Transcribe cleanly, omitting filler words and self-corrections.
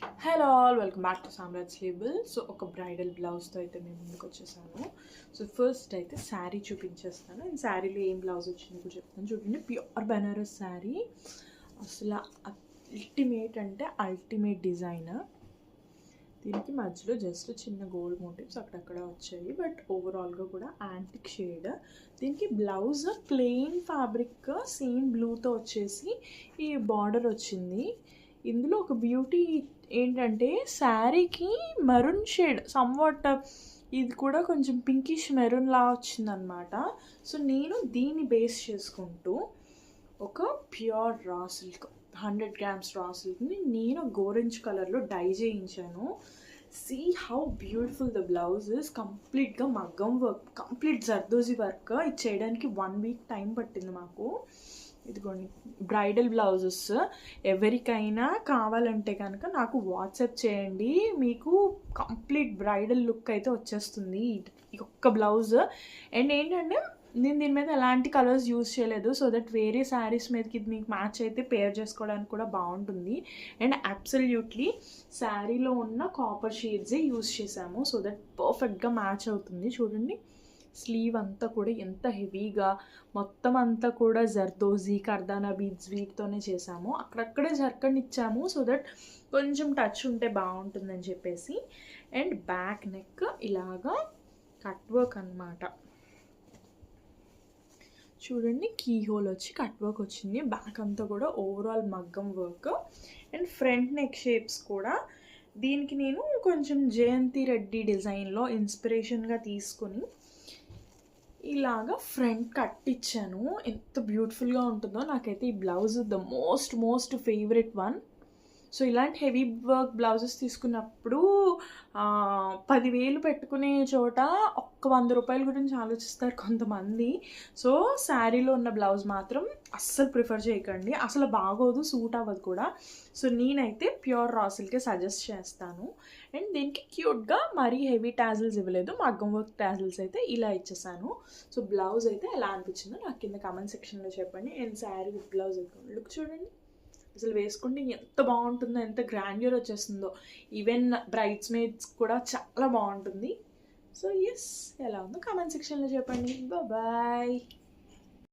Hello all, welcome back to Samraj label. So ఒక bridal బ్లౌజ్తో అయితే మేము ముందుకు వచ్చేసాను. సో ఫస్ట్ అయితే శారీ చూపించేస్తాను. అండ్ శారీలో ఏం బ్లౌజ్ వచ్చింది కూడా చెప్తాను. చూడండి, ప్యూర్ బెనారస్ శారీ. అసలు అల్టిమేట్ అంటే అల్టిమేట్ డిజైన్. దీనికి మధ్యలో జస్ట్ చిన్న గోల్డ్ మోటివ్స్ అక్కడక్కడ వచ్చాయి, బట్ ఓవరాల్గా కూడా యాంటిక్ షేడ్. దీనికి బ్లౌజ్ ప్లెయిన్ ఫ్యాబ్రిక్ సేమ్ బ్లూతో వచ్చేసి ఈ బార్డర్ వచ్చింది. ఇందులో ఒక బ్యూటీ ఏంటంటే శారీకి మెరూన్ షేడ్ సమ్వాట్, ఇది కూడా కొంచెం పింకిష్ మెరూన్ లా వచ్చిందనమాట. సో నేను దీన్ని బేస్ చేసుకుంటూ ఒక ప్యూర్ రా సిల్క్ 100 grams రా సిల్క్ని నేను గోరెంజ్ కలర్లో డై చేయించాను. See how beautiful the blouse is. కంప్లీట్గా మగ్గం వర్క్, కంప్లీట్ జర్దోజీ వర్క్. ఇది చేయడానికి 1 week టైం పట్టింది మాకు. ఇదిగోండి బ్రైడల్ బ్లౌజెస్ ఎవరికైనా కావాలంటే కనుక నాకు వాట్సాప్ చేయండి, మీకు కంప్లీట్ బ్రైడల్ లుక్ అయితే వచ్చేస్తుంది ఈ ఒక్క బ్లౌజ్. అండ్ ఏంటంటే నేను దీని మీద ఎలాంటి కలర్స్ యూజ్ చేయలేదు, సో దట్ వేరే శారీస్ మీదకి ఇది మీకు మ్యాచ్ అయితే పేర్ చేసుకోవడానికి కూడా బాగుంటుంది. అండ్ అబ్సల్యూట్లీ శారీలో ఉన్న కాపర్ షేడ్సే యూజ్ చేసాము, సో దట్ పర్ఫెక్ట్గా మ్యాచ్ అవుతుంది. చూడండి, స్లీవ్ అంతా కూడా ఎంత హెవీగా, మొత్తం అంతా కూడా జర్దోజీ కర్దానా బీడ్స్ వీటితోనే చేసాము. అక్కడక్కడే జర్కన్ ఇచ్చాము, సో దట్ కొంచెం టచ్ ఉంటే బాగుంటుందని చెప్పేసి. అండ్ బ్యాక్ నెక్ ఇలాగా కట్ వర్క్ అనమాట. చూడండి, కీ హోల్ వచ్చి కట్ వర్క్ వచ్చింది. బ్యాక్ అంతా కూడా ఓవరాల్ మగ్గం work. And front neck shapes కూడా దీనికి నేను కొంచెం జయంతి రెడ్డి డిజైన్లో ఇన్స్పిరేషన్గా తీసుకొని ఇలాగా ఫ్రంట్ కట్ ఇచ్చాను. ఎంత బ్యూటిఫుల్గా ఉంటుందో. నాకైతే ఈ blouse the most favourite one. So ఇలాంటి హెవీ వర్క్ బ్లౌజెస్ తీసుకున్నప్పుడు 10,000 పెట్టుకునే చోట ఒక్క 100 రూపాయల గురించి ఆలోచిస్తారు కొంతమంది. సో శారీలో ఉన్న బ్లౌజ్ మాత్రం అస్సలు ప్రిఫర్ చేయకండి, అసలు బాగోదు, సూట్ అవ్వదు కూడా. సో నేనైతే ప్యూర్ రా సిల్కే సజెస్ట్ చేస్తాను. అండ్ దీనికి క్యూట్గా మరీ హెవీ టాజిల్స్ ఇవ్వలేదు, మగ్గం వర్క్ టాజిల్స్ అయితే ఇలా ఇచ్చేసాను. సో బ్లౌజ్ అయితే ఎలా అనిపించిందో నాకు కింద కామెంట్ సెక్షన్లో చెప్పండి. And sari with blouse look చూడండి, అసలు వేసుకుంటే ఎంత బాగుంటుందో, ఎంత గ్రాండ్యూర్ వచ్చేస్తుందో. ఈవెన్ బ్రైడ్స్ మేడ్స్ కూడా చాలా బాగుంటుంది. సో ఎస్, ఎలా ఉందో కామెంట్ సెక్షన్లో చెప్పండి. బాయ్.